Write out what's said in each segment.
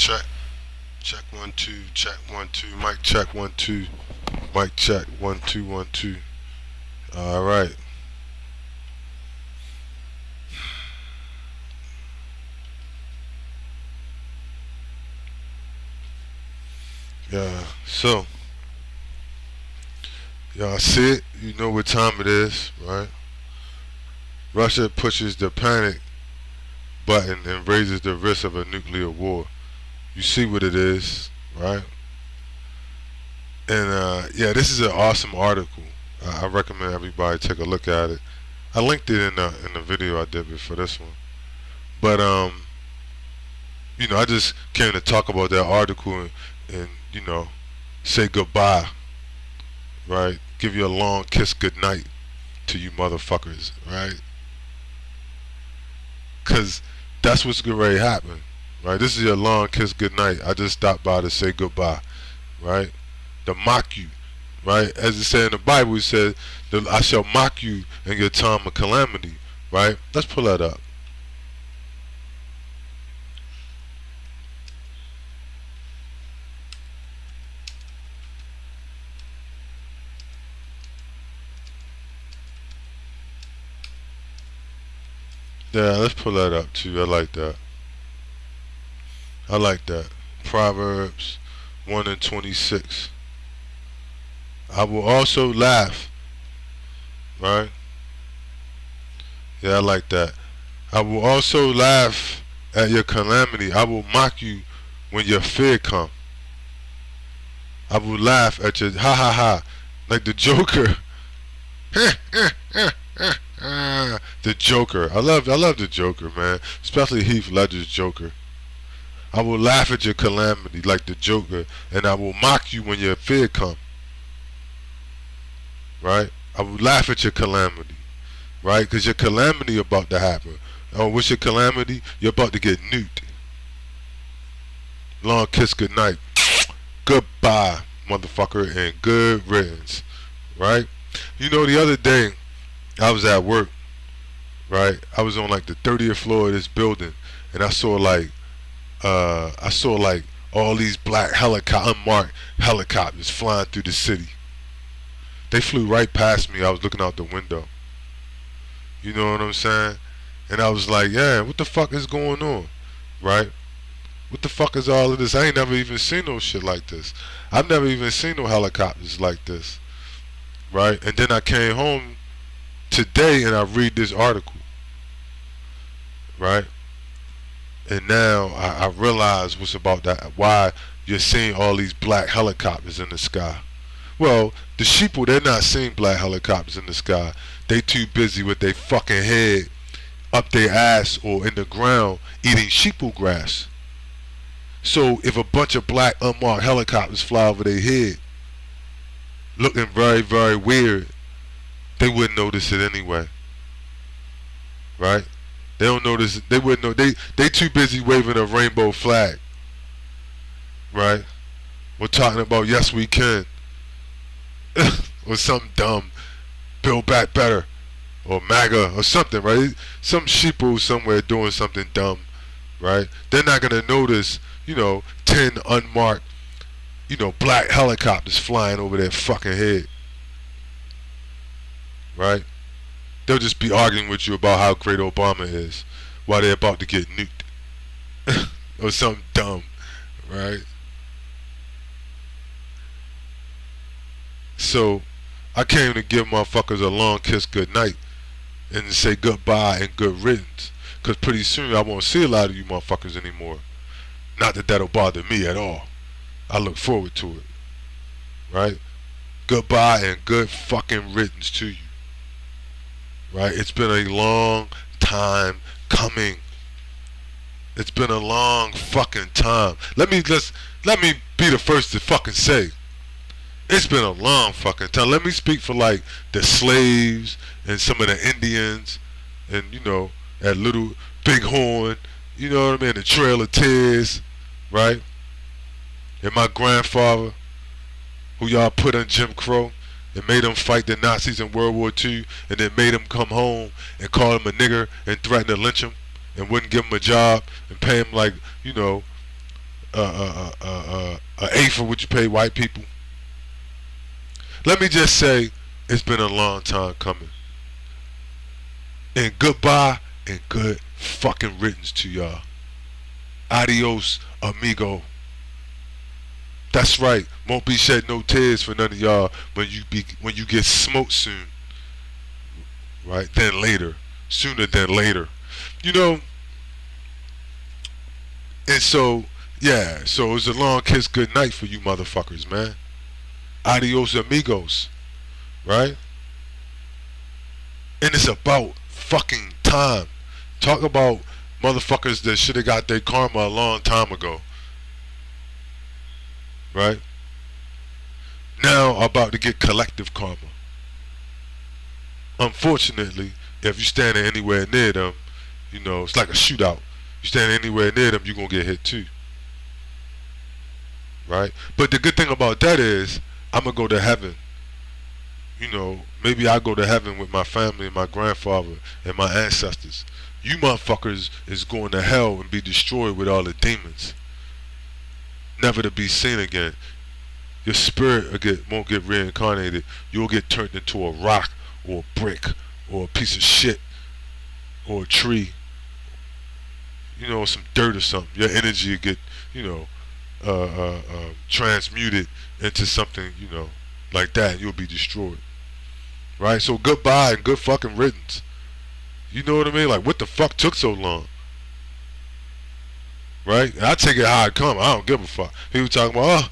Check. Check 1 2. Check 1 2. Mic check 1 2. Mic check 1 2 1 2. All right. Yeah. So y'all see it. You know what time it is, right? Russia pushes the panic button and raises the risk of a nuclear war. You see what it is, right? And yeah, this is an awesome article. I recommend everybody take a look at it. I linked it in the video I did before this one. But you know, I just came to talk about that article and you know, say goodbye, right? Give you a long kiss goodnight to you motherfuckers, right? Cause that's what's getting ready to happen, right? This is your long kiss goodnight. I just stopped by to say goodbye, right? To mock you, right? As it said in the Bible, it said, I shall mock you in your time of calamity, right? Let's pull that up. Yeah, let's pull that up too. I like that. I like that. Proverbs 1 and 26. I will also laugh, right? Yeah, I like that. I will also laugh at your calamity. I will mock you when your fear come. I will laugh at your ha ha ha, like the Joker. The Joker. I love the Joker, man. Especially Heath Ledger's Joker. I will laugh at your calamity like the Joker, and I will mock you when your fear come. Right? I will laugh at your calamity. Right? Because your calamity about to happen. Oh, what's your calamity? You're about to get nuked. Long kiss goodnight. Goodbye, motherfucker, and good riddance. Right? You know, the other day, I was at work, right? I was on like the 30th floor of this building, and I saw like all these black unmarked helicopters flying through the city. They flew right past me. I was looking out the window. You know what I'm saying? And I was like, yeah, what the fuck is going on, right? What the fuck is all of this? I ain't never even seen no shit like this. I've never even seen no helicopters like this, right? And then I came home today and I read this article, right? And now I realize what's about that, why you're seeing all these black helicopters in the sky. Well, the sheeple, they're not seeing black helicopters in the sky. They too busy with their fucking head up their ass or in the ground eating sheeple grass. So if a bunch of black unmarked helicopters fly over their head looking very, very weird, they wouldn't notice it anyway, right? They don't notice it. They wouldn't know. They too busy waving a rainbow flag, right? We're talking about yes we can, or something dumb, Build Back Better, or MAGA or something, right? Some sheeple somewhere doing something dumb, right? They're not gonna notice, you know, 10 unmarked, you know, black helicopters flying over their fucking head. Right? They'll just be arguing with you about how great Obama is while they're about to get nuked. Or something dumb. Right? So, I came to give motherfuckers a long kiss goodnight and to say goodbye and good riddance. Because pretty soon I won't see a lot of you motherfuckers anymore. Not that that'll bother me at all. I look forward to it. Right? Goodbye and good fucking riddance to you. Right? It's been a long time coming. It's been a long fucking time. Let me be the first to fucking say. It's been a long fucking time. Let me speak for like the slaves and some of the Indians and, you know, that little Bighorn, you know what I mean, the Trail of Tears, right? And my grandfather, who y'all put in Jim Crow and made him fight the Nazis in World War II, and then made him come home and call him a nigger and threaten to lynch him and wouldn't give him a job and pay him like, you know, an eighth of what you pay white people. Let me just say, it's been a long time coming. And goodbye and good fucking riddance to y'all. Adios, amigo. That's right. Won't be shed no tears for none of y'all when you get smoked soon. Right? Then later. Sooner than later. You know. And so, yeah. So it was a long kiss goodnight for you motherfuckers, man. Adios, amigos. Right? And it's about fucking time. Talk about motherfuckers that should have got their karma a long time ago. Right? Now about to get collective karma. Unfortunately, if you standing anywhere near them, you know, it's like a shootout. You stand anywhere near them, you're gonna get hit too. Right? But the good thing about that is I'm gonna go to heaven. You know, maybe I go to heaven with my family and my grandfather and my ancestors. You motherfuckers is going to hell and be destroyed with all the demons. Never to be seen again. Your spirit won't get reincarnated. You'll get turned into a rock or a brick or a piece of shit or a tree. You know, some dirt or something. Your energy will get, you know, transmuted into something, you know, like that. You'll be destroyed. Right? So goodbye and good fucking riddance. You know what I mean? Like, what the fuck took so long? Right? And I take it how it come. I don't give a fuck. People talking about, oh,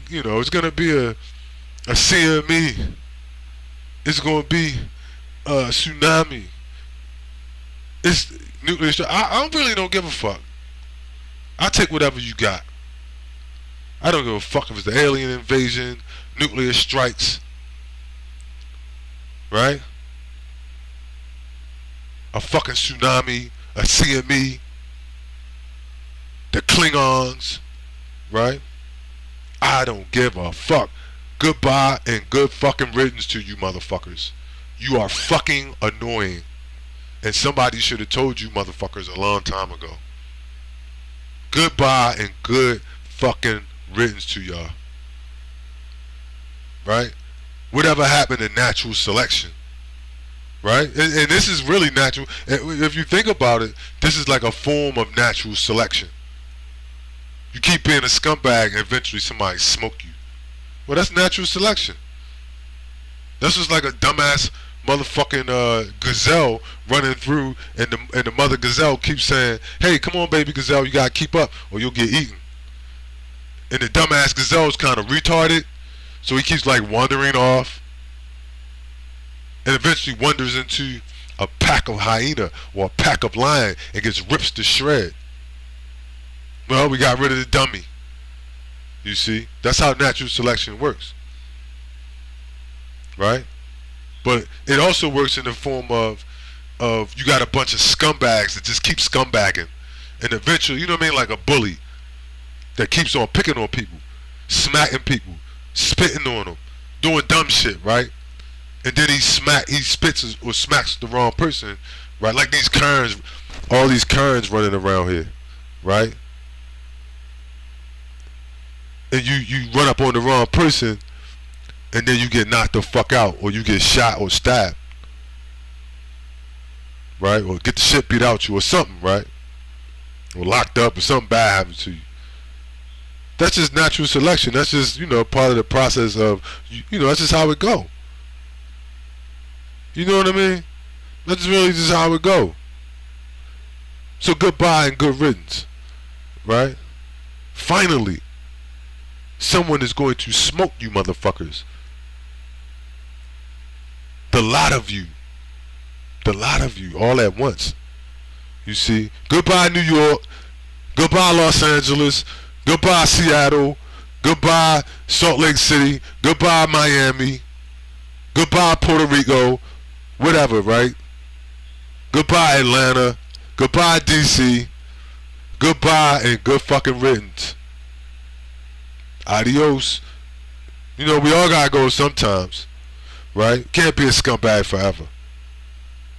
you know, it's gonna be a CME. It's gonna be a tsunami. It's nuclear strike. I really don't give a fuck. I take whatever you got. I don't give a fuck if it's the alien invasion, nuclear strikes. Right? A fucking tsunami, a CME, the Klingons, right? I don't give a fuck. Goodbye and good fucking riddance to you motherfuckers. You are fucking annoying. And somebody should have told you motherfuckers a long time ago. Goodbye and good fucking riddance to y'all. Right? Whatever happened to natural selection? Right? And this is really natural. If you think about it, this is like a form of natural selection. You keep being a scumbag and eventually somebody smoke you. Well, that's natural selection. That's just like a dumbass motherfucking gazelle running through, and the mother gazelle keeps saying, hey, come on baby gazelle, you gotta keep up or you'll get eaten. And the dumbass gazelle's kind of retarded, so he keeps like wandering off and eventually wanders into a pack of hyena or a pack of lion and gets ripped to shred. Well, we got rid of the dummy. You see? That's how natural selection works. Right? But it also works in the form of you got a bunch of scumbags that just keep scumbagging. And eventually, you know what I mean? Like a bully that keeps on picking on people, smacking people, spitting on them, doing dumb shit, right? And then he spits or smacks the wrong person, right? Like these Karens, all these Karens running around here, right? And you run up on the wrong person, and then you get knocked the fuck out, or you get shot or stabbed, right? Or get the shit beat out you or something, right? Or locked up or something bad happens to you. That's just natural selection. That's just, you know, part of the process of, you know, that's just how it go. You know what I mean? That's really just how it go. So goodbye and good riddance, right? Finally, someone is going to smoke you motherfuckers. The lot of you. The lot of you all at once. You see? Goodbye New York. Goodbye Los Angeles. Goodbye Seattle. Goodbye Salt Lake City. Goodbye Miami. Goodbye Puerto Rico. Whatever, right? Goodbye Atlanta. Goodbye DC. Goodbye and good fucking riddance. Adios. You know, we all gotta go sometimes, right? Can't be a scumbag forever.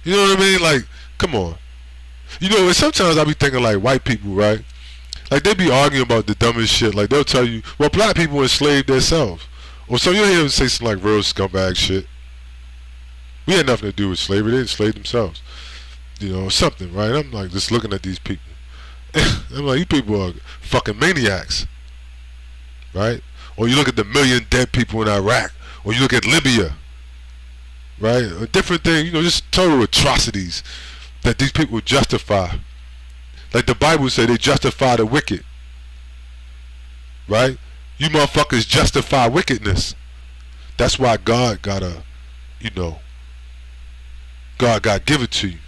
You know what I mean? Like, come on. You know, and sometimes I be thinking like white people, right? Like they be arguing about the dumbest shit. Like they'll tell you, well, black people enslaved themselves, or so you'll hear them say some like real scumbag shit. We had nothing to do with slavery; they enslaved themselves, something, right? I'm like just looking at these people. I'm like, you people are fucking maniacs, right? Or you look at the million dead people in Iraq, or you look at Libya, right? A different thing, just total atrocities that these people justify. Like the Bible said, they justify the wicked, right? You motherfuckers justify wickedness. That's why God gotta, God gotta give it to you.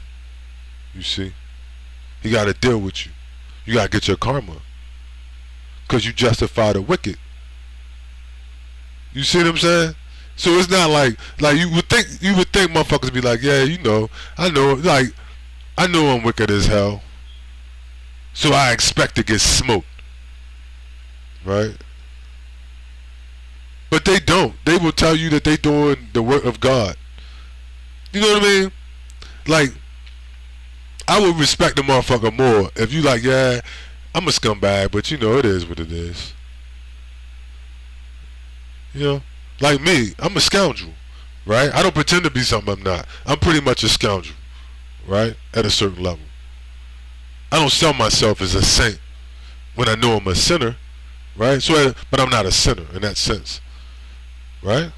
You see, He gotta deal with you. You gotta get your karma, cause you justify the wicked. You see what I'm saying? So it's not like you would think motherfuckers be like, yeah, I know, like I know I'm wicked as hell, so I expect to get smoked, right? But they don't. They will tell you that they doing the work of God. You know what I mean? Like, I would respect the motherfucker more if you like, yeah, I'm a scumbag, but it is what it is. Like me, I'm a scoundrel, right? I don't pretend to be something I'm not. I'm pretty much a scoundrel, right? At a certain level. I don't sell myself as a saint when I know I'm a sinner, right? So, but I'm not a sinner in that sense, right?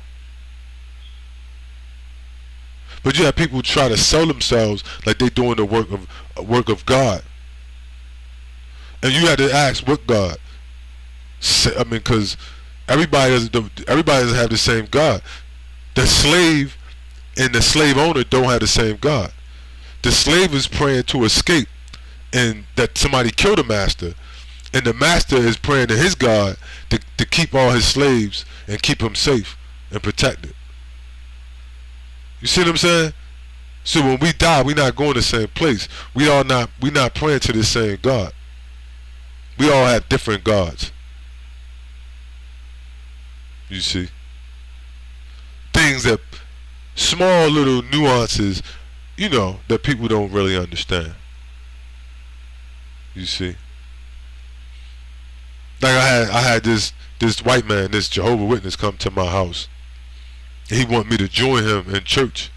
But you have people try to sell themselves like they're doing the work of God, and you had to ask what God. I mean, because everybody doesn't have the same God. The slave and the slave owner don't have the same God. The slave is praying to escape and that somebody killed the master, and the master is praying to his God to keep all his slaves and keep him safe and protected. You see what I'm saying? So when we die, we're not going to the same place. We're not praying to the same God. We all have different gods. You see? Things that, small little nuances, that people don't really understand. You see? Like I had this white man, this Jehovah Witness, come to my house. He wanted me to join him in church.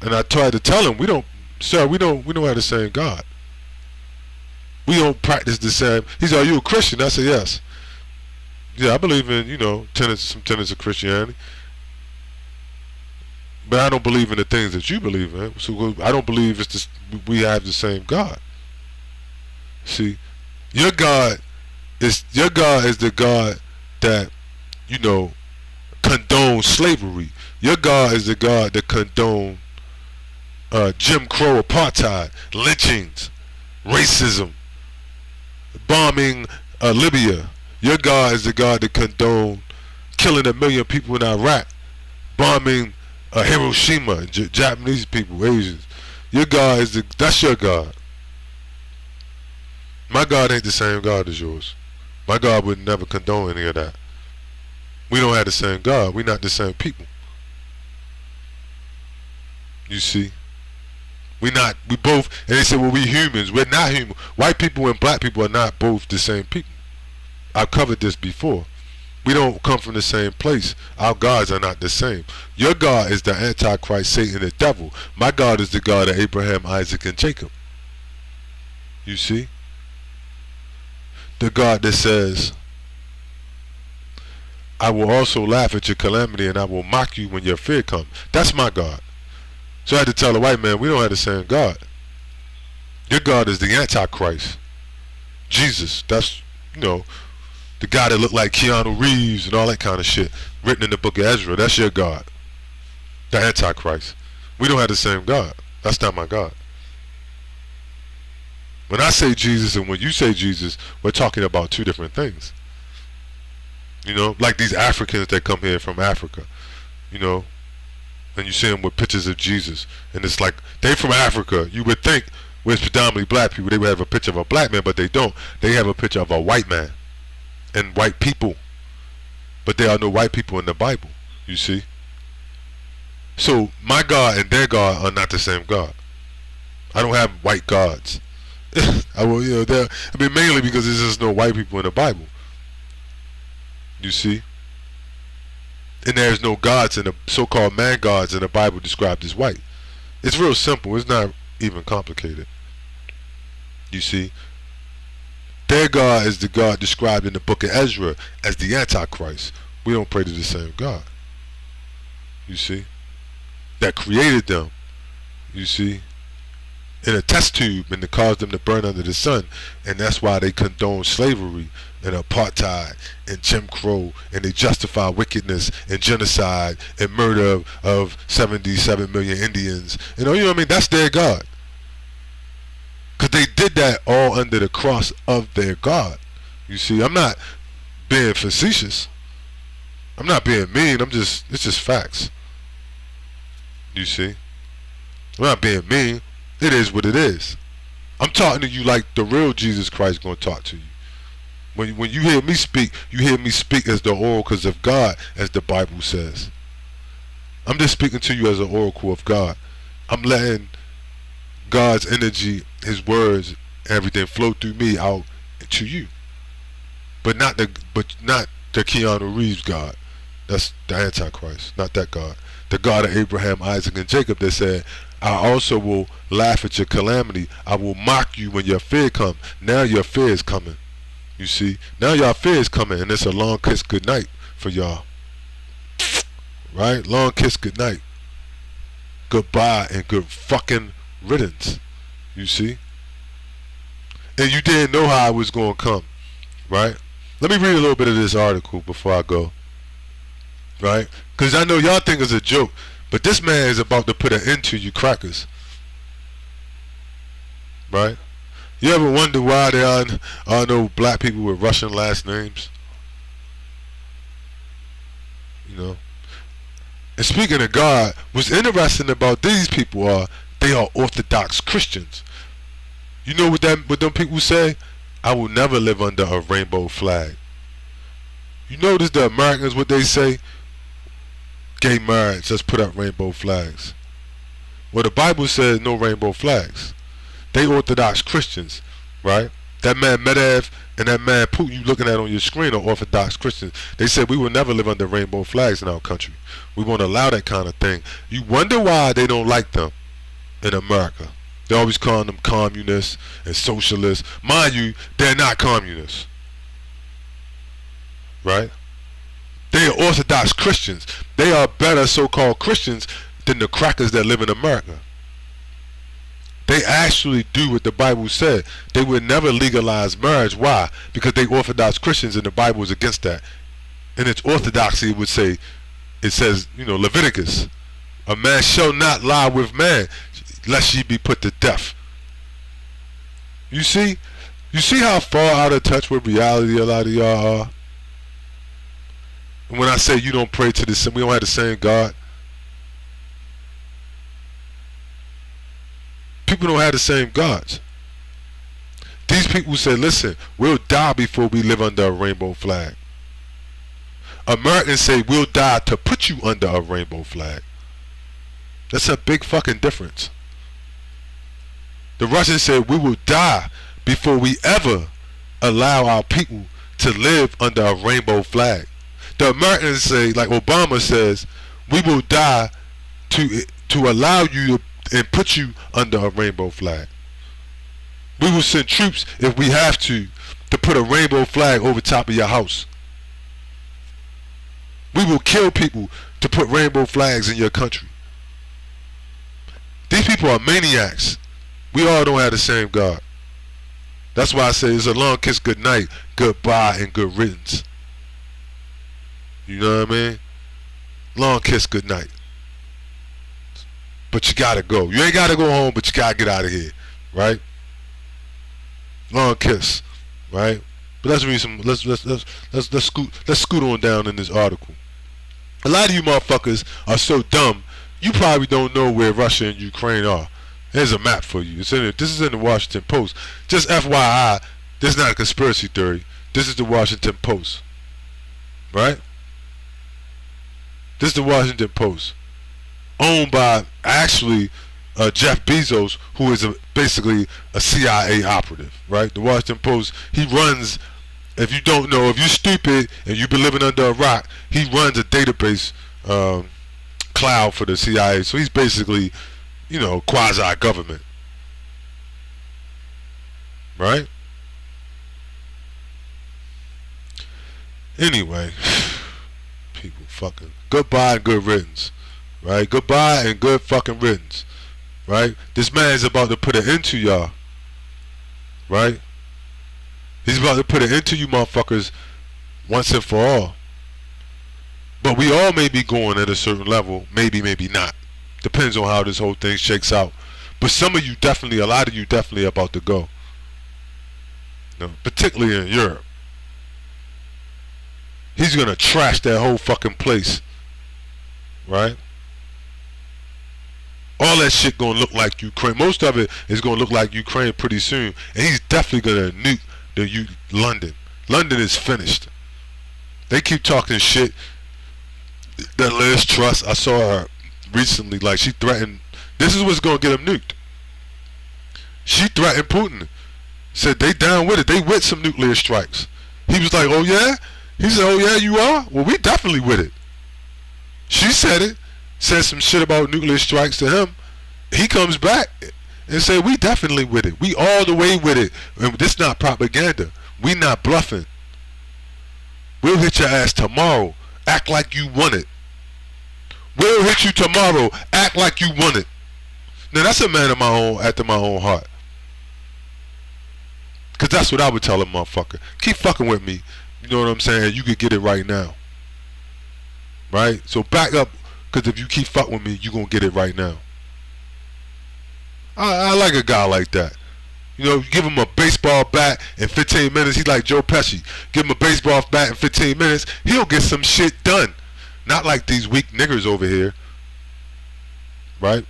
And I tried to tell him, we don't have the same God. We don't practice the same. He said, are you a Christian? I said, yes. Yeah, I believe in, some tenets of Christianity. But I don't believe in the things that you believe in. So I don't believe we have the same God. See, your God is the God that, condones slavery. Your God is the God that condones Jim Crow, apartheid, lynchings, racism, bombing Libya. Your God is the God that condoned killing 1 million people in Iraq, bombing Hiroshima, Japanese people, Asians. Your God that's your God. My God ain't the same God as yours. My God would never condone any of that. We don't have the same God. We're not the same people. You see? We both, and they say, well, we humans. We're not human. White people and black people are not both the same people. I've covered this before. We don't come from the same place. Our gods are not the same. Your God is the Antichrist, Satan, the devil. My God is the God of Abraham, Isaac, and Jacob. You see? The God that says, I will also laugh at your calamity and I will mock you when your fear comes. That's my God. So I had to tell the white man, we don't have the same God. Your God is the Antichrist. Jesus, that's, the guy that looked like Keanu Reeves and all that kind of shit, written in the book of Ezra. That's your God. The Antichrist. We don't have the same God. That's not my God. When I say Jesus and when you say Jesus, we're talking about two different things. Like these Africans that come here from Africa, and you see them with pictures of Jesus, and it's like, they from Africa. You would think, where it's predominantly black people, they would have a picture of a black man, but they don't. They have a picture of a white man and white people. But there are no white people in the Bible, you see. So my God and their God are not the same God. I don't have white gods I will, I mean, mainly because there's just no white people in the Bible. You see, and there's no gods in the so-called man gods in the Bible described as white. It's real simple. It's not even complicated. You see, their God is the God described in the book of Ezra as the Antichrist. We don't pray to the same God. You see, that created them. You see, in a test tube and to cause them to burn under the sun, and that's why they condone slavery and apartheid and Jim Crow, and they justify wickedness and genocide and murder of 77 million Indians. You know what I mean? That's their God, because they did that all under the cross of their God. You see, I'm not being facetious. I'm not being mean. It's just facts. You see, I'm not being mean. It is what it is. I'm talking to you like the real Jesus Christ gonna talk to you. When you hear me speak, you hear me speak as the oracles of God, as the Bible says. I'm just speaking to you as an oracle of God. I'm letting God's energy, His words, everything flow through me out to you. But not the Keanu Reeves God. That's the Antichrist, not that God. The God of Abraham, Isaac, and Jacob that said, I also will laugh at your calamity. I will mock you when your fear comes. Now your fear is coming. You see? Now your fear is coming, and it's a long kiss goodnight for y'all. Right? Long kiss goodnight. Goodbye and good fucking riddance. You see? And you didn't know how it was going to come. Right? Let me read a little bit of this article before I go. Right? Because I know y'all think it's a joke, but this man is about to put an end to you crackers. Right? You ever wonder why there are no black people with Russian last names? You know? And speaking of God, what's interesting about these people are they are Orthodox Christians. You know what them people say? I will never live under a rainbow flag. You notice the Americans, what they say? Gay marriage, let's put up rainbow flags. Well, the Bible says no rainbow flags. They Orthodox Christians, right? That man Medvedev and that man Putin you looking at on your screen are Orthodox Christians. They said we will never live under rainbow flags in our country. We won't allow that kind of thing. You wonder why they don't like them in America. They're always calling them communists and socialists. Mind you, they're not communists. Right? They are Orthodox Christians. They are better so-called Christians than the crackers that live in America. They actually do what the Bible said. They would never legalize marriage. Why? Because they Orthodox Christians and the Bible is against that. In its orthodoxy, it would say, it says, Leviticus, a man shall not lie with man, lest ye be put to death. You see how far out of touch with reality a lot of y'all are? And when I say you don't pray to the same, we don't have the same God. People don't have the same gods. These people say, listen, we'll die before we live under a rainbow flag. Americans say we'll die to put you under a rainbow flag. That's a big fucking difference. The Russians said we will die before we ever allow our people to live under a rainbow flag. The Americans say, like Obama says, we will die to allow you and put you under a rainbow flag. We will send troops if we have to put a rainbow flag over top of your house. We will kill people to put rainbow flags in your country. These people are maniacs. We all don't have the same God. That's why I say it's a long kiss goodnight, goodbye, and good riddance. You know what I mean? Long kiss goodnight. But you gotta go. You ain't gotta go home, but you gotta get out of here, right? Long kiss, right? But let's read some. Let's scoot on down in this article. A lot of you motherfuckers are so dumb. You probably don't know where Russia and Ukraine are. Here's a map for you. This is in the Washington Post. Just FYI, this is not a conspiracy theory. This is the Washington Post, right? This is the Washington Post, owned by actually Jeff Bezos, who is basically a CIA operative, right? The Washington Post, he runs, if you don't know, if you're stupid and you've been living under a rock, he runs a database cloud for the CIA. So he's basically, quasi-government, right? Anyway, people fucking, goodbye and good riddance, right? Goodbye and good fucking riddance, right? This man's about to put an end to y'all, right? He's about to put an end to you motherfuckers once and for all. But we all may be going at a certain level, maybe not. Depends on how this whole thing shakes out. But some of you definitely, a lot of you definitely about to go. Particularly in Europe. He's gonna trash that whole fucking place, right? All that shit gonna look like Ukraine. Most of it is gonna look like Ukraine pretty soon, and he's definitely gonna nuke London. London is finished. They keep talking shit. That Liz Truss, I saw her recently, like she threatened. This is what's gonna get him nuked. She threatened Putin. Said they down with it. They with some nuclear strikes. He was like, oh yeah? He said, oh yeah, you are? Well, we definitely with it. She said it. Said some shit about nuclear strikes to him. He comes back and said, we definitely with it. We all the way with it. And this not propaganda. We not bluffing. We'll hit your ass tomorrow. Act like you want it. We'll hit you tomorrow. Act like you want it. Now that's a man of my own, after my own heart. Cause that's what I would tell a motherfucker. Keep fucking with me. You know what I'm saying? You could get it right now. Right? So back up. Cause if you keep fucking with me, you gonna get it right now. I like a guy like that. You give him a baseball bat in 15 minutes. He's like Joe Pesci. Give him a baseball bat in 15 minutes. He'll get some shit done. Not like these weak niggers over here. Right?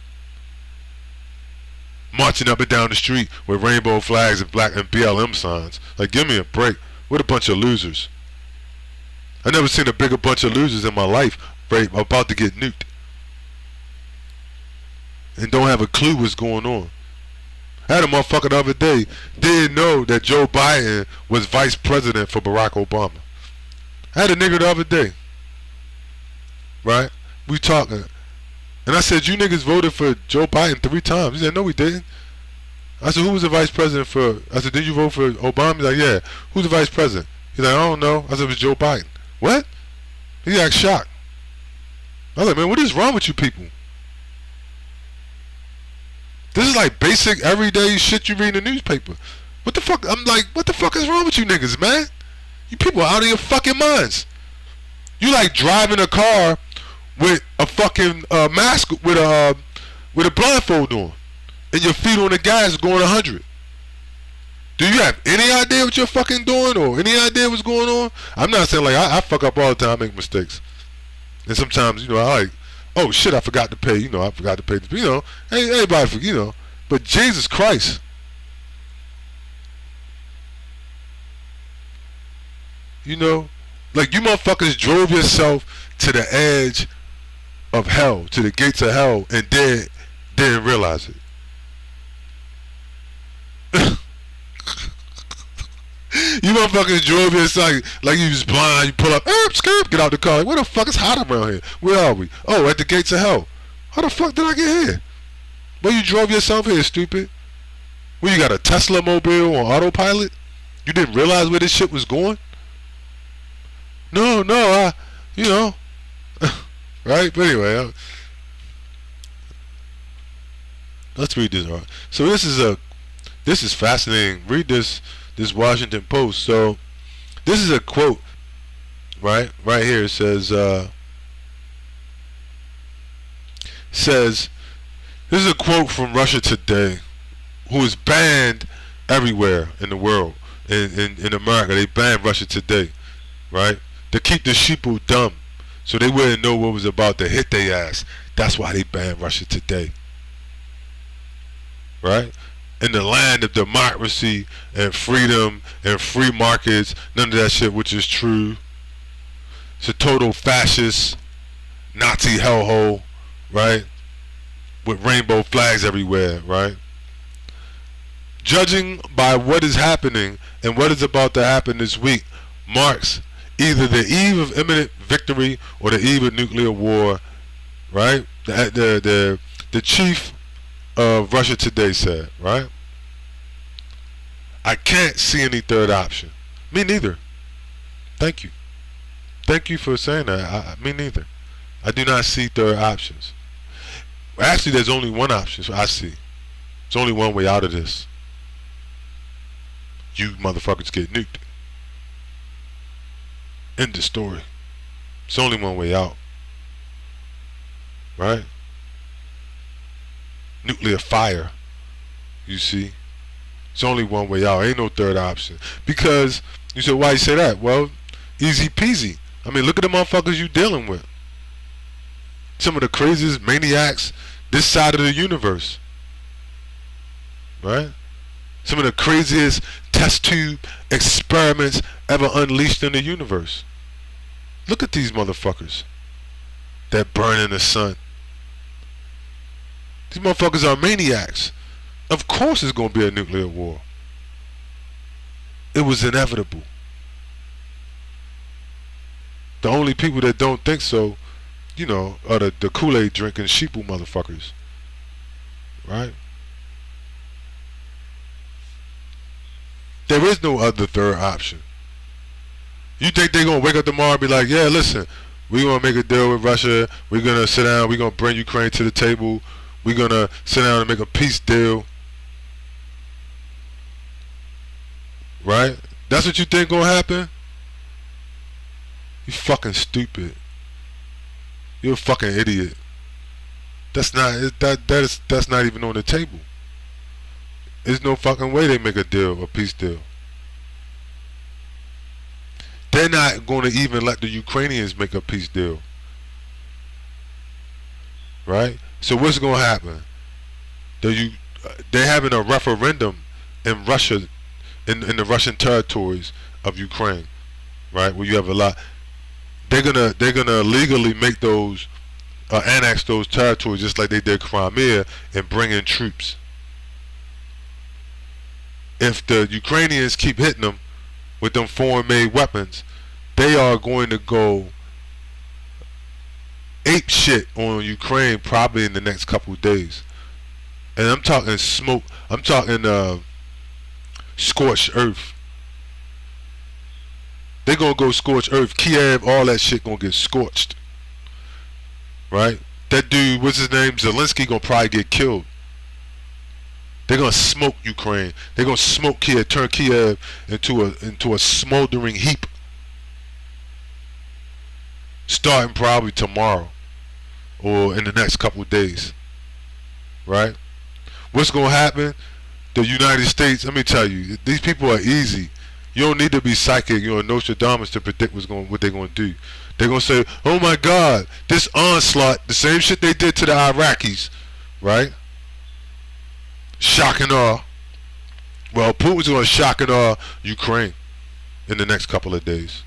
Marching up and down the street with rainbow flags and black and BLM signs. Like, give me a break. What a bunch of losers. I never seen a bigger bunch of losers in my life, right, about to get nuked. And don't have a clue what's going on. I had a motherfucker the other day, didn't know that Joe Biden was vice president for Barack Obama. I had a nigga the other day. Right? We talking. And I said, you niggas voted for Joe Biden 3 times. He said, no, we didn't. I said, who was the vice president for? I said, did you vote for Obama? He's like, yeah. Who's the vice president? He's like, I don't know. I said, it was Joe Biden. What? He got shocked. I was like, man, what is wrong with you people? This is like basic everyday shit you read in the newspaper. What the fuck? I'm like, what the fuck is wrong with you niggas, man? You people are out of your fucking minds. You like driving a car with a fucking mask with a blindfold on, and your feet on the gas going 100. Do you have any idea what you're fucking doing, or any idea what's going on? I'm not saying like I fuck up all the time, I make mistakes, and sometimes I like, oh shit, I forgot to pay. I forgot to pay. Hey, everybody, but Jesus Christ. Like you motherfuckers drove yourself to the edge of hell, to the gates of hell, and didn't realize it. You motherfuckers drove yourself like you was blind. You pull up, skirt, get out the car. Like, where the fuck is hot around here? Where are we? Oh, at the gates of hell. How the fuck did I get here? Well, you drove yourself here, stupid. Well, you got a Tesla mobile on autopilot? You didn't realize where this shit was going? No, right? But anyway, let's read this. So this is fascinating. Read this Washington Post. So this is a quote, right here. It says this is a quote from Russia Today, who is banned everywhere in the world. In America, they banned Russia Today, right? To keep the sheeple dumb, so they wouldn't know what was about to hit their ass. That's why they banned Russia Today, right? In the land of democracy and freedom and free markets, none of that shit, which is true. It's a total fascist, Nazi hellhole, right? with rainbow flags everywhere, right? Judging by what is happening and what is about to happen this week marks either the eve of imminent victory or the eve of nuclear war, right? The chief of Russia Today said, right? I can't see any third option. Me neither. Thank you. Thank you for saying that. Me neither. I do not see third options. Actually, there's only one option I see. There's only one way out of this. You motherfuckers get nuked. End the story. It's only one way out. Right? Nuclear fire. You see? It's only one way out. Ain't no third option. Because, you said, why you say that? Well, easy peasy. I mean, look at the motherfuckers you dealing with. Some of the craziest maniacs this side of the universe. Right? Some of the craziest test tube experiments ever unleashed in the universe. Look at these motherfuckers that burn in the sun. These motherfuckers are maniacs. Of course it's going to be a nuclear war. It was inevitable. The only people that don't think so, you know, are the Kool-Aid drinking sheeple motherfuckers. Right? There is no other third option. You think they're going to wake up tomorrow and be like, yeah, listen, we're going to make a deal with Russia. We're going to sit down. We're going to bring Ukraine to the table. We're going to sit down and make a peace deal. Right? That's what you think going to happen? You fucking stupid. You're a fucking idiot. That's not that's not even on the table. There's no fucking way they make a deal, a peace deal. They're not going to even let the Ukrainians make a peace deal. Right? So what's going to happen? They're having a referendum in Russia, in the Russian territories of Ukraine, right? Where you have a lot. They're gonna legally make those, annex those territories just like they did Crimea and bring in troops. If the Ukrainians keep hitting them with them foreign-made weapons, they are going to go ape shit on Ukraine probably in the next couple of days. And I'm talking smoke. I'm talking scorched earth. They're gonna go scorched earth. Kiev, all that shit gonna get scorched. Right? That dude, what's his name? Zelensky gonna probably get killed. They're gonna smoke Ukraine. They're gonna smoke Kiev, turn Kiev into a smoldering heap. Starting probably tomorrow or in the next couple of days. Right? What's gonna happen? The United States, let me tell you, these people are easy. You don't need to be psychic, you're a Nostradamus to predict what they're gonna do. They're gonna say, oh my God, this onslaught, the same shit they did to the Iraqis, right? Shock and awe. Well, Putin's gonna shock and awe Ukraine in the next couple of days.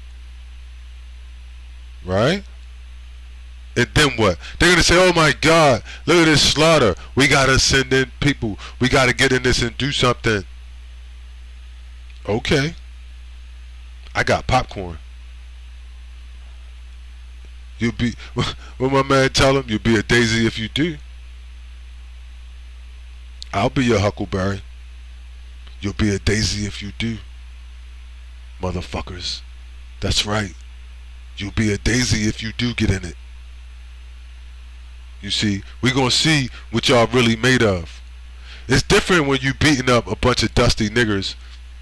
Right? And then what? They're gonna say, oh my God, look at this slaughter. We gotta send in people. We gotta get in this and do something. Okay. I got popcorn. You'll be, what my man tell him, you'll be a daisy if you do. I'll be your huckleberry. You'll be a daisy if you do. Motherfuckers. That's right. You'll be a daisy if you do get in it. You see, we're gonna see what y'all really made of. It's different when you beating up a bunch of dusty niggers,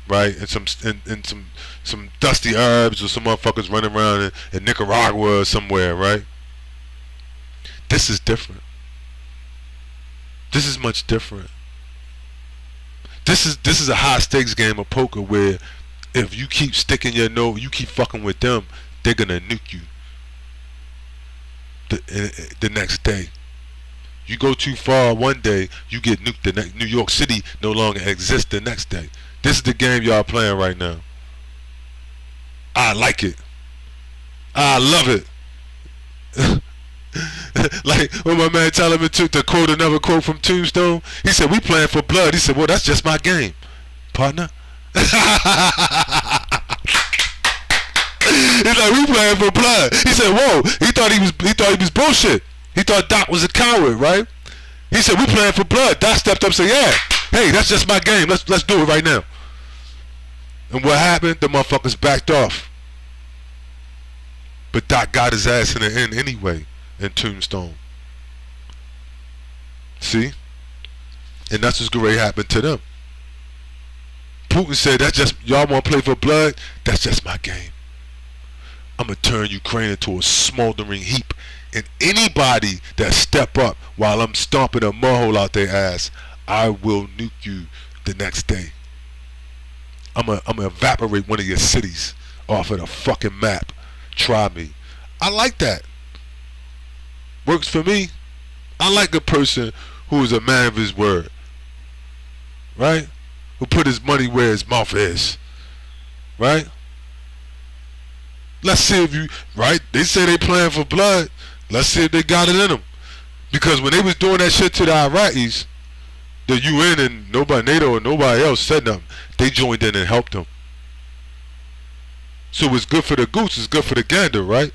right? And some dusty Arabs or some motherfuckers running around in Nicaragua or somewhere, right? This is different. This is much different. This is a high stakes game of poker where if you keep sticking your nose, you keep fucking with them, they're gonna nuke you the next day. You go too far one day, you get nuked the next. New York City no longer exists the next day. This is the game y'all playing right now. I like it. I love it. Like when my man telling me to quote another quote from Tombstone, he said, "We playing for blood." He said, "Well, that's just my game, partner." He's like, "We playing for blood." He said, "Whoa." He thought he was bullshit. He thought Doc was a coward, right? He said, "We playing for blood." Doc stepped up and said, "Yeah, hey, that's just my game. Let's do it right now." And what happened? The motherfuckers backed off. But Doc got his ass in the end anyway in Tombstone. See? And that's what's going to happen to them. Putin said, "That's just, y'all want to play for blood? That's just my game. I'm going to turn Ukraine into a smoldering heap. And anybody that step up while I'm stomping a mud hole out their ass, I will nuke you the next day. I'm gonna evaporate one of your cities off of the fucking map. Try me." I like that. Works for me. I like a person who is a man of his word. Right? Who put his money where his mouth is. Right? Let's see if you, right? They say they playing for blood. Let's see if they got it in them. Because when they was doing that shit to the Iraqis, the UN and nobody, NATO and nobody else said nothing. They joined in and helped them. So it's good for the goose, it's good for the gander, right?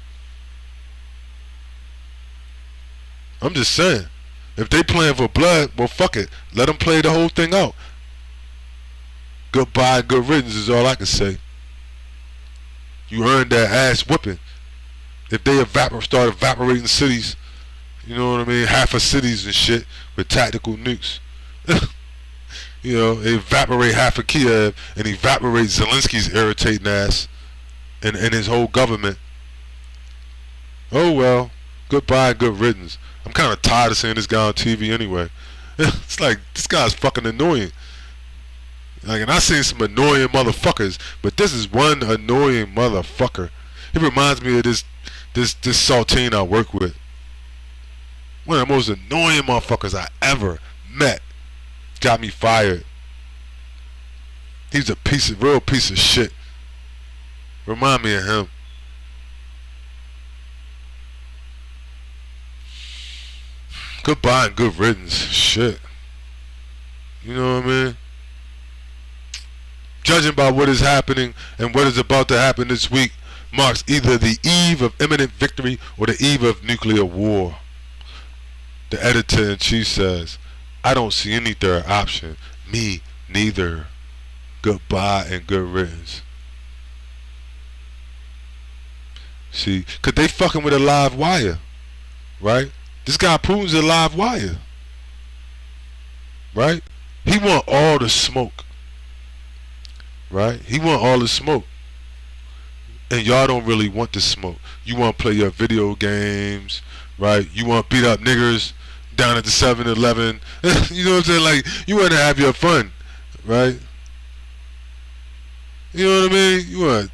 I'm just saying. If they playing for blood, well, fuck it. Let them play the whole thing out. Goodbye, good riddance is all I can say. You earned that ass whipping. If they start evaporating cities, you know what I mean? Half of cities and shit with tactical nukes. You know, they evaporate half of Kiev and evaporate Zelensky's irritating ass and his whole government. Oh well, goodbye, good riddance. I'm kind of tired of seeing this guy on TV anyway. It's like, this guy's fucking annoying. Like, and I've seen some annoying motherfuckers, but this is one annoying motherfucker. He reminds me of this saltine I work with. One of the most annoying motherfuckers I ever met. Got me fired. He's a real piece of shit. Remind me of him. Goodbye and good riddance. Shit. You know what I mean? Judging by what is happening and what is about to happen this week marks either the eve of imminent victory or the eve of nuclear war. The editor-in-chief says, "I don't see any third option. Me neither. Goodbye and good riddance." See, cause they fucking with a live wire, right? This guy Putin's a live wire, right? He want all the smoke, right? He want all the smoke, and y'all don't really want the smoke. You want to play your video games, right? You want to beat up niggers down at the 7-Eleven. You know what I'm saying? Like, you want to have your fun, right? You know what I mean?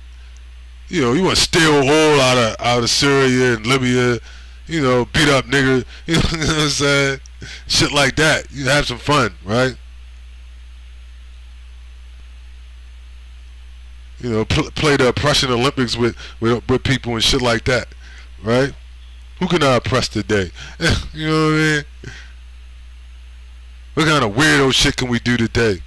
You want to steal oil out of Syria and Libya. You know, beat up niggas. You know what I'm saying? Shit like that. You have some fun, right? You know, play the oppression Olympics with people and shit like that, right? Who can I oppress today? You know what I mean? What kind of weirdo shit can we do today?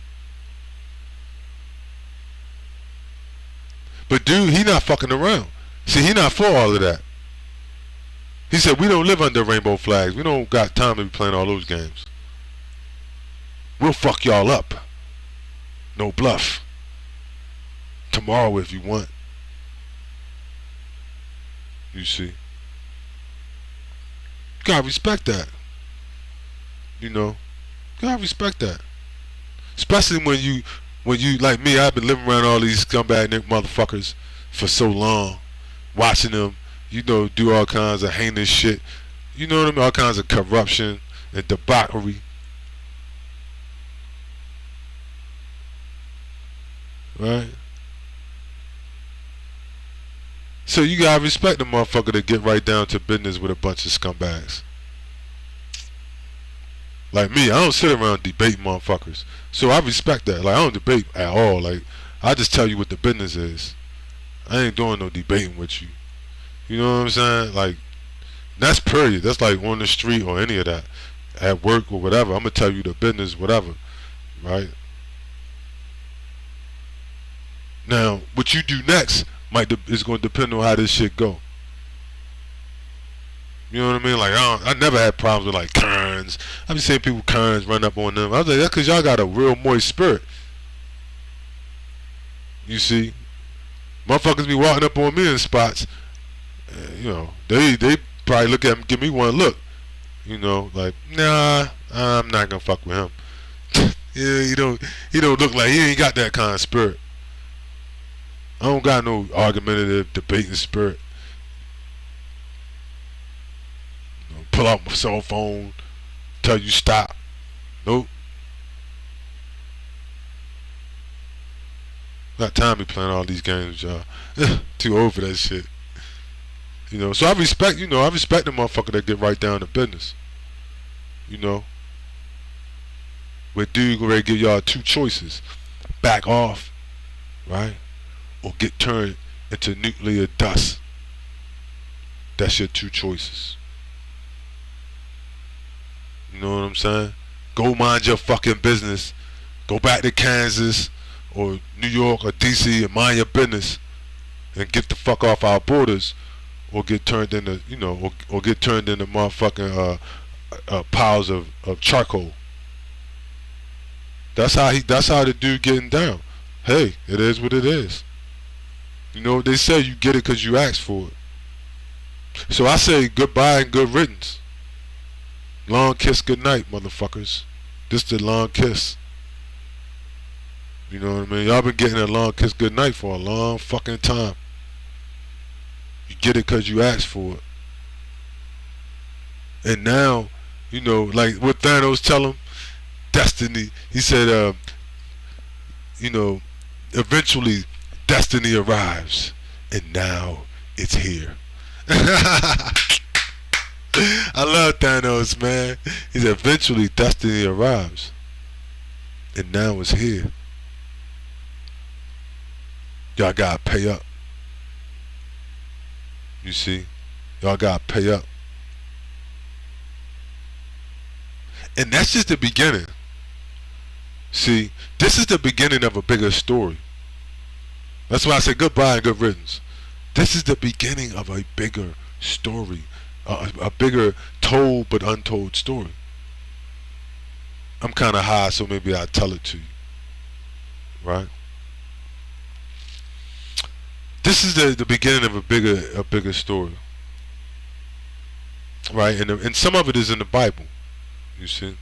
But dude, he not fucking around. See, he not for all of that. He said, we don't live under rainbow flags. We don't got time to be playing all those games. We'll fuck y'all up. No bluff. Tomorrow if you want. You see. You gotta respect that. You know. You gotta respect that. Especially when you like me, I've been living around all these scumbag motherfuckers for so long. Watching them, you know, do all kinds of heinous shit. You know what I mean? All kinds of corruption and debauchery. Right? So you gotta respect the motherfucker that get right down to business with a bunch of scumbags. Like me, I don't sit around debating motherfuckers. So I respect that. Like, I don't debate at all. Like, I just tell you what the business is. I ain't doing no debating with you. You know what I'm saying? Like, That's period. That's like on the street or any of that. At work or whatever. I'm gonna tell you the business, whatever. Right? Now, what you do next is gonna depend on how this shit go. You know what I mean? Like I never had problems with like Karens. I be seeing people Karens run up on them. I was like, that's cause y'all got a real moist spirit. You see, motherfuckers be walking up on me in spots. You know, they probably look at me, give me one look. You know, like nah, I'm not gonna fuck with him. Yeah, he don't look like he ain't got that kind of spirit. I don't got no argumentative, debating spirit. Pull out my cell phone, tell you stop. Nope. Not time to be playing all these games, y'all. Too old for that shit. You know, so I respect the motherfucker that get right down to business. You know. Where dude ready to give y'all two choices. Back off, right? Or get turned into nuclear dust. That's your two choices. You know what I'm saying? Go mind your fucking business. Go back to Kansas or New York or DC and mind your business and get the fuck off our borders, or get turned into, you know, or get turned into motherfucking piles of charcoal. That's how the dude getting down. Hey, it is what it is. You know what they say, you get it because you asked for it. So I say goodbye and good riddance. Long kiss, good night, motherfuckers. This the long kiss. You know what I mean? Y'all been getting a long kiss, good night for a long fucking time. You get it because you asked for it. And now, you know, like what Thanos tell him, destiny. He said, you know, eventually destiny arrives, and now it's here. I love Thanos, man. He said, eventually destiny arrives, and now it's here. Y'all gotta pay up. You see? Y'all gotta pay up. And that's just the beginning. See, this is the beginning of a bigger story. That's why I say goodbye and good riddance. This is the beginning of a bigger story. A bigger told but untold story. I'm kind of high, so maybe I'll tell it to you. Right? This is the beginning of a bigger story. Right? And some of it is in the Bible. You see?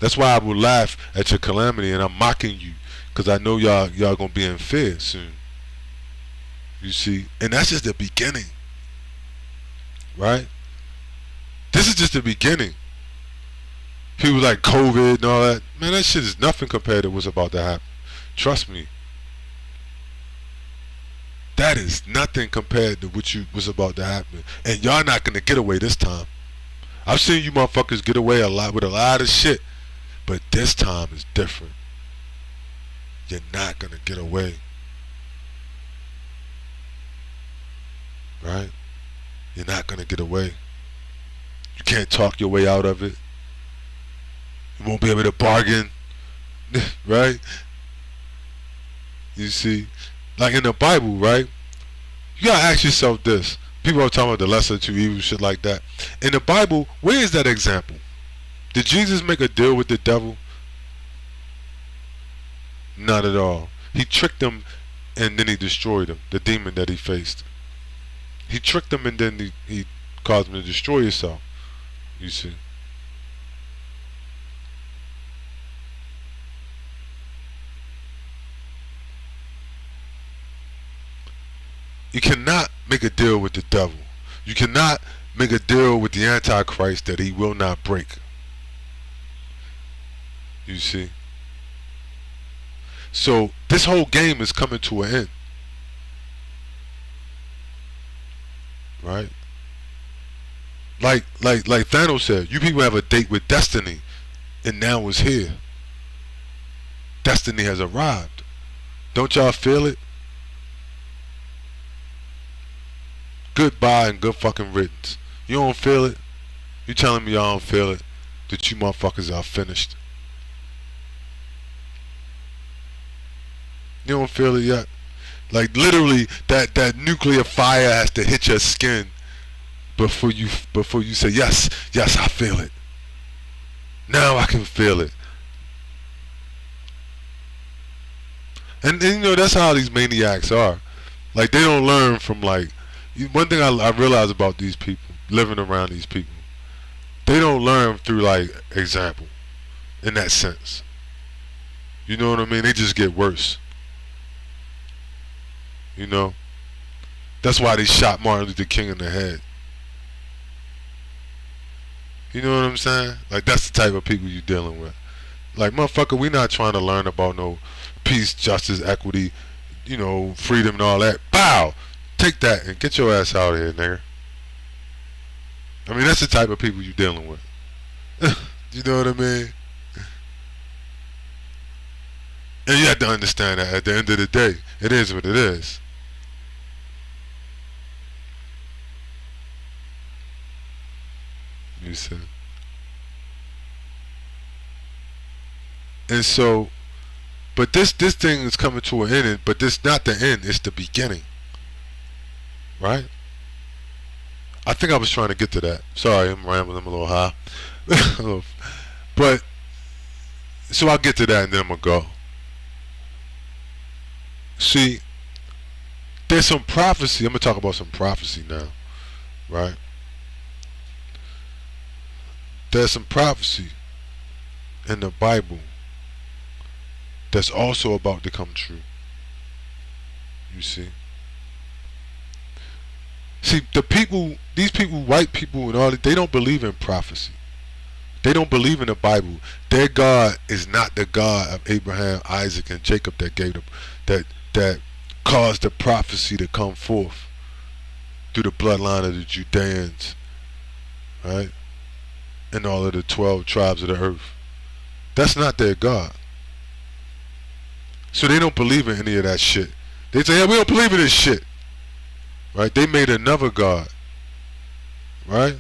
That's why I will laugh at your calamity and I'm mocking you, because I know y'all gonna be in fear soon. You see? And that's just the beginning. Right? This is just the beginning. People like COVID and all that. Man, that shit is nothing compared to what's about to happen. Trust me. That is nothing compared to what's about to happen. And y'all not gonna get away this time. I've seen you motherfuckers get away with a lot of shit. But this time is different. You're not gonna get away. Right? You're not gonna get away. You can't talk your way out of it. You won't be able to bargain. Right? You see? Like in the Bible, right? You gotta ask yourself this. People are talking about the lesser two evils, shit like that. In the Bible, where is that example? Did Jesus make a deal with the devil? Not at all. He tricked him and then he destroyed him, the demon that he faced. He tricked him and then he caused him to destroy himself. You see? You cannot make a deal with the devil. You cannot make a deal with the Antichrist that he will not break. You see? So this whole game is coming to an end. Right? Like Thanos said, you people have a date with destiny, and now it's here. Destiny has arrived. Don't y'all feel it? Goodbye and good fucking riddance. You don't feel it? You telling me y'all don't feel it? That you motherfuckers are finished? You don't feel it yet? Like literally, that nuclear fire has to hit your skin before you say yes, yes, I feel it. Now I can feel it. And you know that's how these maniacs are. Like they don't learn from like one thing I realize about these people living around these people. They don't learn through like example, in that sense. You know what I mean? They just get worse. You know? That's why they shot Martin Luther King in the head. You know what I'm saying? Like that's the type of people you're dealing with. Like motherfucker, we not trying to learn about no peace, justice, equity, you know, freedom and all that. Bow! Take that and get your ass out of here, nigga. I mean, that's the type of people you're dealing with. You know what I mean? And you have to understand that at the end of the day, it is what it is. You see? And so, but this thing is coming to an end, but this not the end, it's the beginning. Right? I think I was trying to get to that. Sorry, I'm rambling, I'm a little high. But, so I'll get to that and then I'm going to go. See, there's some prophecy. I'm going to talk about some prophecy now. Right? There's some prophecy in the Bible that's also about to come true. You see? See, these people, white people and all that, they don't believe in prophecy. They don't believe in the Bible. Their God is not the God of Abraham, Isaac, and Jacob that gave that caused the prophecy to come forth through the bloodline of the Judeans, right? And all of the 12 tribes of the earth. That's not their God. So they don't believe in any of that shit. They say, yeah, we don't believe in this shit. Right? They made another God. Right?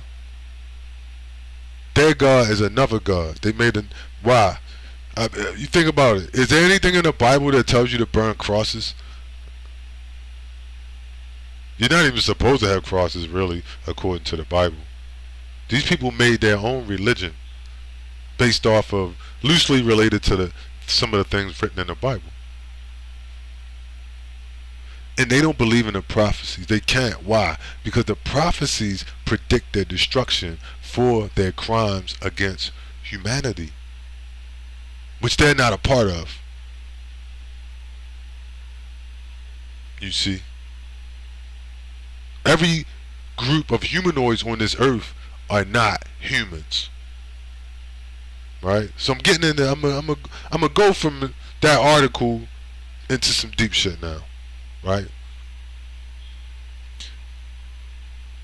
Their God is another God. They made why? You think about it. Is there anything in the Bible that tells you to burn crosses? You're not even supposed to have crosses, really, according to the Bible. These people made their own religion based off of, loosely related to some of the things written in the Bible. And they don't believe in the prophecies. They can't. Why? Because the prophecies predict their destruction for their crimes against humanity, which they're not a part of. You see? Every group of humanoids on this earth are not humans. Right? So I'm getting in there. I'm gonna go from that article into some deep shit now. Right?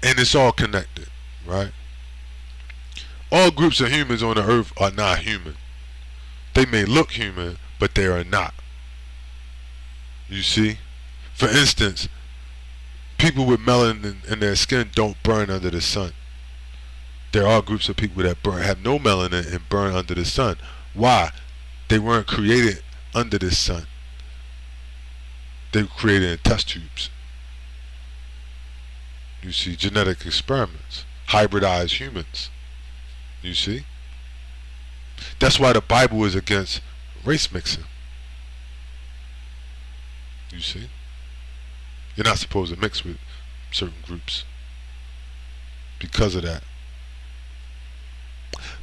And it's all connected, right? All groups of humans on the earth are not human. They may look human, but they are not. You see? For instance, people with melanin in their skin don't burn under the sun. There are groups of people that have no melanin and burn under the sun. Why? They weren't created under the sun. They were created in test tubes. You see, genetic experiments, hybridized humans. You see? That's why the Bible is against race mixing. You see? You're not supposed to mix with certain groups because of that.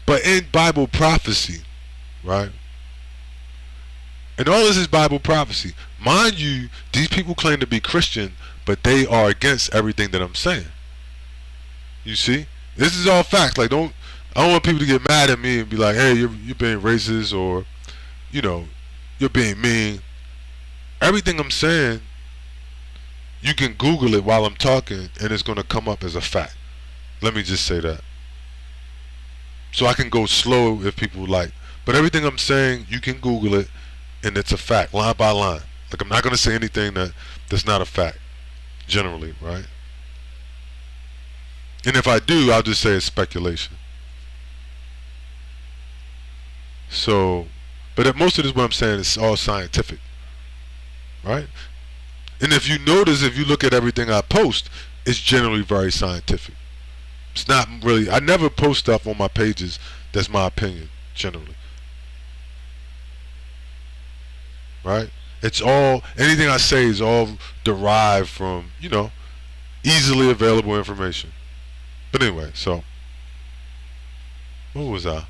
But in Bible prophecy, right? And all this is Bible prophecy. Mind you, these people claim to be Christian, but they are against everything that I'm saying. You see? This is all facts. Like, I don't want people to get mad at me and be like, hey, you're being racist, or, you know, you're being mean. Everything I'm saying, you can Google it while I'm talking, and it's going to come up as a fact. Let me just say that. So I can go slow if people like. But everything I'm saying, you can Google it, and it's a fact, line by line. Like, I'm not going to say anything that's not a fact, generally, right? And if I do, I'll just say it's speculation. So, but most of this, what I'm saying, is all scientific, right? And if you notice, if you look at everything I post, it's generally very scientific. It's not really, I never post stuff on my pages that's my opinion, generally. Right? It's all, anything I say is all derived from, easily available information. But anyway, so, what was I?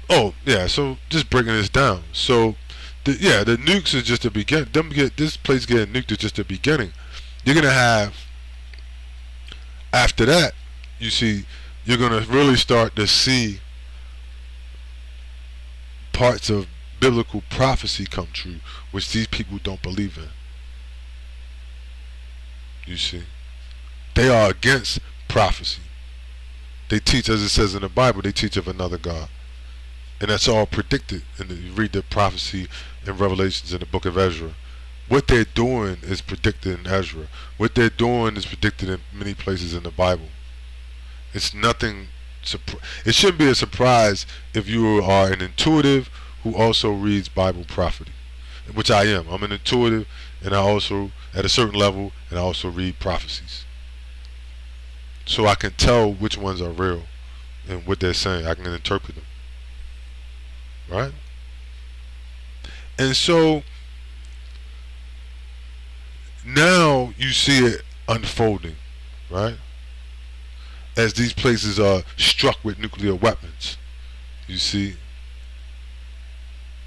Oh, yeah, so just breaking this down. So, the nukes is just the beginning. This place getting nuked is just the beginning. You're going to have, after that, you see, you're going to really start to see parts of biblical prophecy come true, which these people don't believe in. You see, they are against prophecy. They teach, as it says in the Bible, they teach of another God, and that's all predicted. And you read the prophecy in Revelations in the book of Ezra. What they're doing is predicted in Ezra. What they're doing is predicted in many places in the Bible. It's nothing. It shouldn't be a surprise if you are an intuitive who also reads Bible prophecy, which I am. I'm an intuitive, and I also, at a certain level, and I also read prophecies. So I can tell which ones are real and what they're saying. I can interpret them. Right? And so now you see it unfolding, right? As these places are struck with nuclear weapons. You see?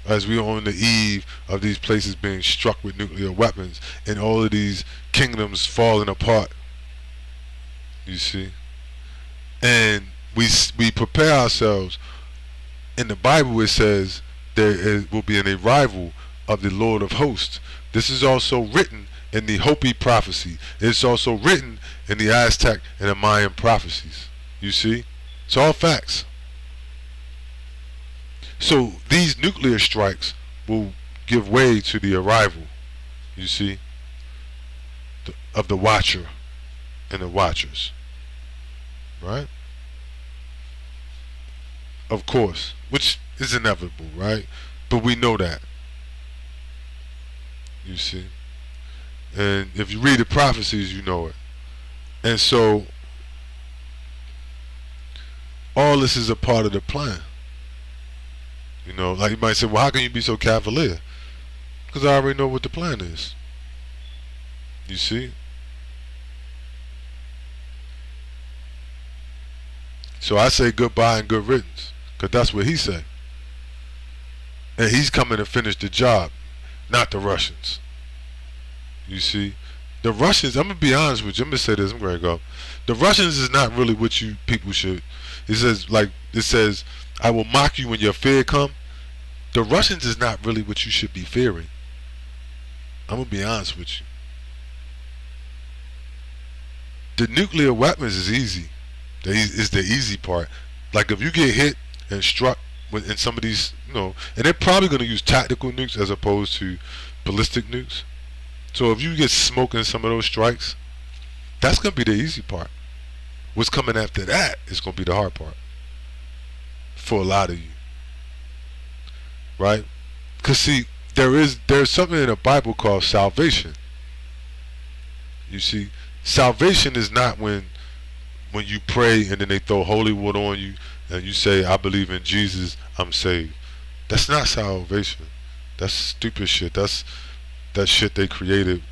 As we are on the eve of these places being struck with nuclear weapons and all of these kingdoms falling apart. You see? And we prepare ourselves. In the Bible it says there will be an arrival of the Lord of hosts. This is also written in the Hopi prophecy. It's also written in the Aztec and the Mayan prophecies. You see? It's all facts. So these nuclear strikes will give way to the arrival, you see, of the Watcher and the Watchers. Right? Of course, which is inevitable, right? But we know that. You see? And if you read the prophecies, you know it. And so all this is a part of the plan. Like you might say, well, how can you be so cavalier? Because I already know what the plan is. You see? So I say goodbye and good riddance, because that's what he said. And he's coming to finish the job, not the Russians. You see? The Russians, I'm going to be honest with you. I'm going to say this, I'm going to go. The Russians is not really what you people should. It says, I will mock you when your fear come. The Russians is not really what you should be fearing. I'm going to be honest with you. The nuclear weapons is easy. It's the easy part. Like if you get hit and struck in some of these, and they're probably going to use tactical nukes as opposed to ballistic nukes. So if you get smoked in some of those strikes, that's going to be the easy part. What's coming after that is going to be the hard part for a lot of you. Right? Because see, there's something in the Bible called salvation. You see, salvation is not when you pray and then they throw holy water on you and you say, I believe in Jesus, I'm saved. That's not salvation. That's stupid shit. That's that shit they created,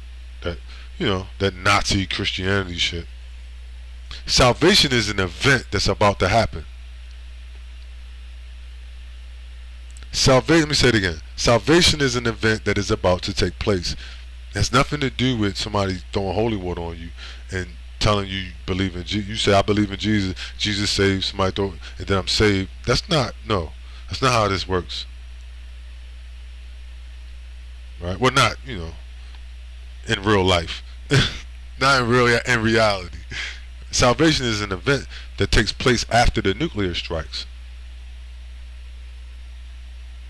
that Nazi Christianity shit. Salvation is an event that's about to happen. Let me say it again. Salvation is an event that is about to take place. It has nothing to do with somebody throwing holy water on you and telling you believe in Jesus. You say, I believe in Jesus. Jesus saves. Somebody throw, and then I'm saved. That's not how this works. Right? Well, not, in real life. Not in reality. Salvation is an event that takes place after the nuclear strikes.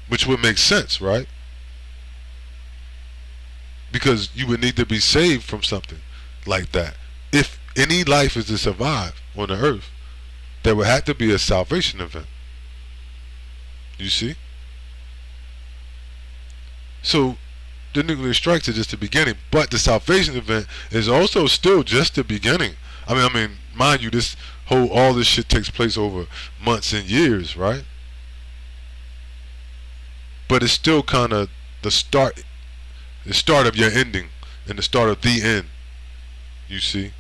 Which would make sense, right? Because you would need to be saved from something. like that. If any life is to survive on the earth, there would have to be a salvation event. You see? So the nuclear strikes are just the beginning, but the salvation event is also still just the beginning. I mean, mind you, all this shit takes place over months and years, right? But it's still kind of the start of your ending and the start of the end. You see?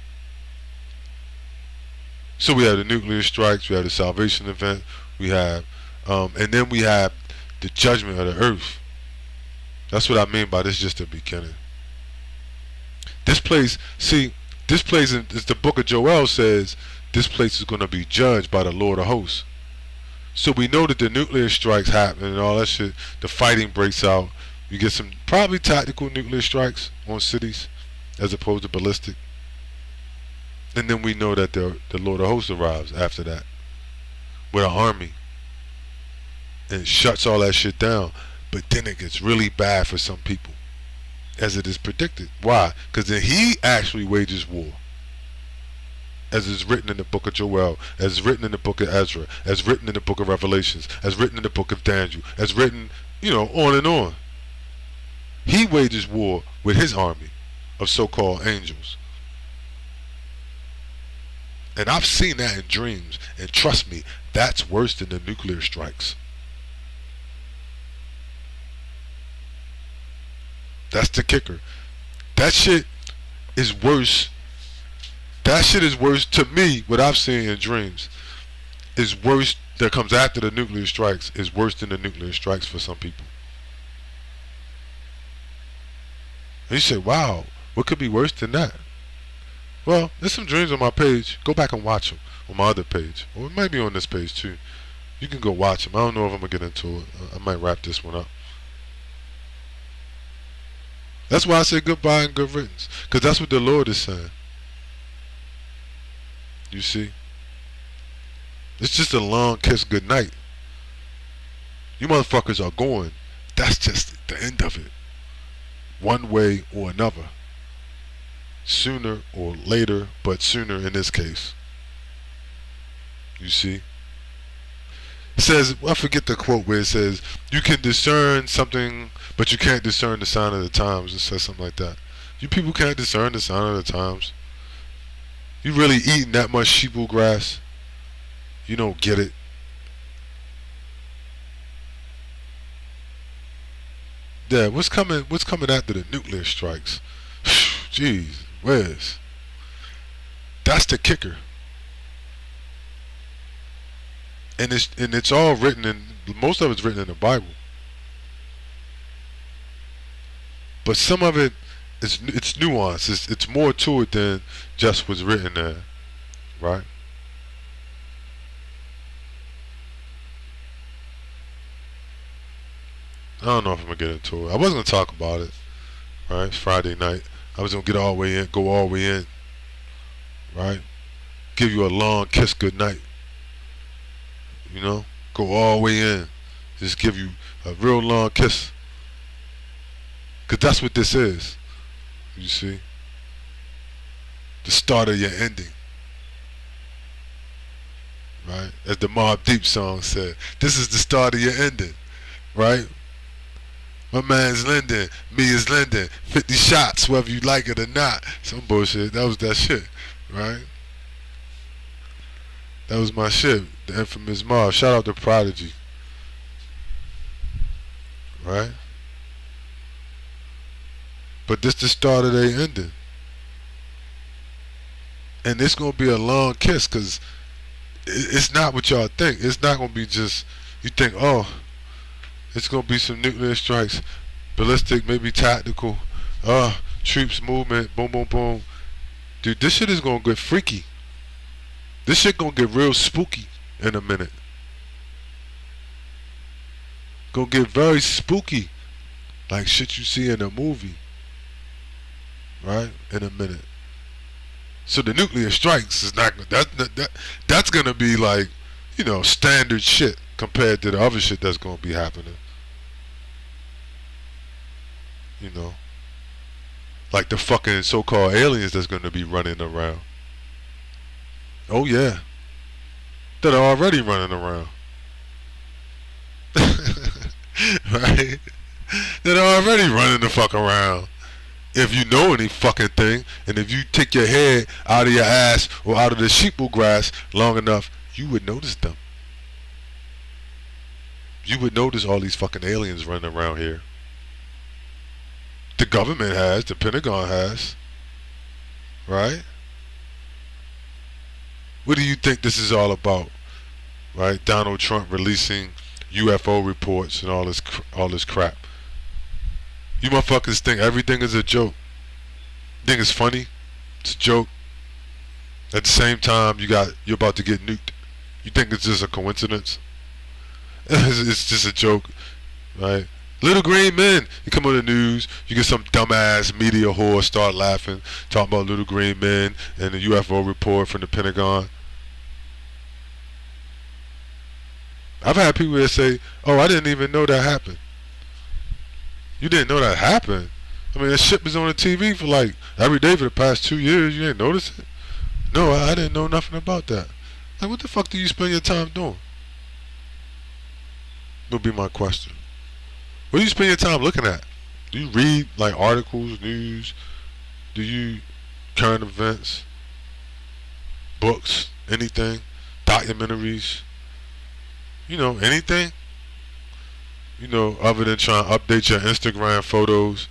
So we have the nuclear strikes, we have the salvation event, we have, and then we have the judgment of the earth. That's what I mean by this just the beginning. This place, is the book of Joel says, this place is going to be judged by the Lord of hosts. So we know that the nuclear strikes happen and all that shit, the fighting breaks out. You get some probably tactical nuclear strikes on cities as opposed to ballistic. And then we know that the Lord of hosts arrives after that with an army and shuts all that shit down. But then it gets really bad for some people, as it is predicted. Why? Because then he actually wages war, as is written in the book of Joel, as written in the book of Ezra, as written in the book of Revelations, as written in the book of Daniel, as written, on and on. He wages war with his army of so-called angels. And I've seen that in dreams, and trust me, that's worse than the nuclear strikes. That's the kicker. That shit is worse. That shit is worse to me. What I've seen in dreams is worse. That comes after the nuclear strikes is worse than the nuclear strikes for some people. And you say, wow, what could be worse than that? Well, there's some dreams on my page. Go back and watch them on my other page. Or it might be on this page too. You can go watch them. I don't know if I'm going to get into it. I might wrap this one up. That's why I say goodbye and good riddance. Because that's what the Lord is saying. You see? It's just a long kiss goodnight. You motherfuckers are going. That's just the end of it. One way or another. Sooner or later, but sooner in this case. You see? It says, I forget the quote where it says, you can discern something, but you can't discern the sign of the times. It says something like that. You people can't discern the sign of the times. You really eating that much sheeple grass? You don't get it. Yeah, what's coming after the nuclear strikes? Jeez, where's? That's the kicker. And it's all written in, most of it's written in the Bible. But some of it it's nuanced. It's more to it than just what's written there, right? I don't know if I'm gonna get into it. I wasn't gonna talk about it, right? It's Friday night. I was gonna go all the way in, right? Give you a long kiss goodnight. Go all the way in. Just give you a real long kiss. Because that's what this is. You see? The start of your ending. Right? As the Mobb Deep song said, this is the start of your ending. Right? My man's lending, me is lending. 50 shots, whether you like it or not. Some bullshit. That was that shit. Right? That was my shit. The infamous Mob. Shout out to Prodigy. Right? But this the start of their ending. And it's going to be a long kiss, because it's not what y'all think. It's not going to be just, you think, oh, it's going to be some nuclear strikes, ballistic, maybe tactical, troops movement, boom, boom, boom. Dude, this shit is going to get freaky. This shit going to get real spooky in a minute. Gonna get very spooky, like shit you see in a movie, right? In a minute. So the nuclear strikes is not that's gonna be like, standard shit compared to the other shit that's gonna be happening. Like the fucking so-called aliens that's gonna be running around. Oh yeah, that are already running around. Right? That are already running the fuck around. If you know any fucking thing, and if you take your head out of your ass or out of the sheeple grass long enough, you would notice them. You would notice all these fucking aliens running around here. The government has, the Pentagon has, right? What do you think this is all about, right? Donald Trump releasing UFO reports and all this crap. You motherfuckers think everything is a joke. Think it's funny? It's a joke. At the same time, you're about to get nuked. You think it's just a coincidence? It's just a joke, right? Little green men. You come on the news, you get some dumbass media whore start laughing, talking about little green men and the UFO report from the Pentagon. I've had people that say, "Oh, I didn't even know that happened." You didn't know that happened? I mean, that shit was on the TV for like every day for the past 2 years. You didn't notice it? No, I didn't know nothing about that. Like, what the fuck do you spend your time doing? Would be my question. What do you spend your time looking at? Do you read like articles, news? Do you current events, books, anything, documentaries? You know, anything? You know, other than trying to update your Instagram photos,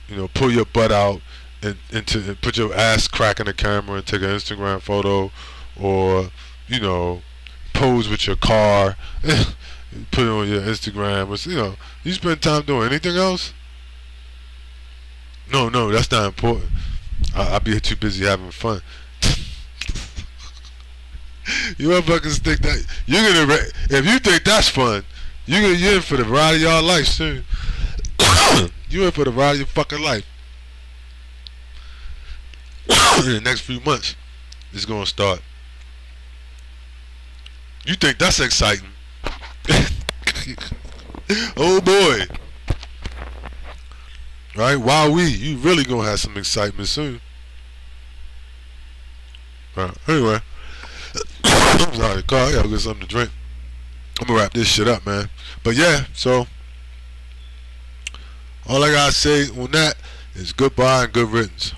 you know, pull your butt out and put your ass crack in the camera and take an Instagram photo, or, you know, pose with your car, put it on your Instagram. But, you know, you spend time doing anything else? No, that's not important. I'll be too busy having fun. You motherfuckers think that you're gonna if you think that's fun, you're in for the ride of your life soon. You're in for the ride of your fucking life. In the next few months, it's gonna start. You think that's exciting? Oh boy! Right? You really gonna have some excitement soon. Anyway. I'm sorry, Carl. I gotta get something to drink. I'm gonna wrap this shit up, man. But yeah, so all I gotta say on that is goodbye and good riddance.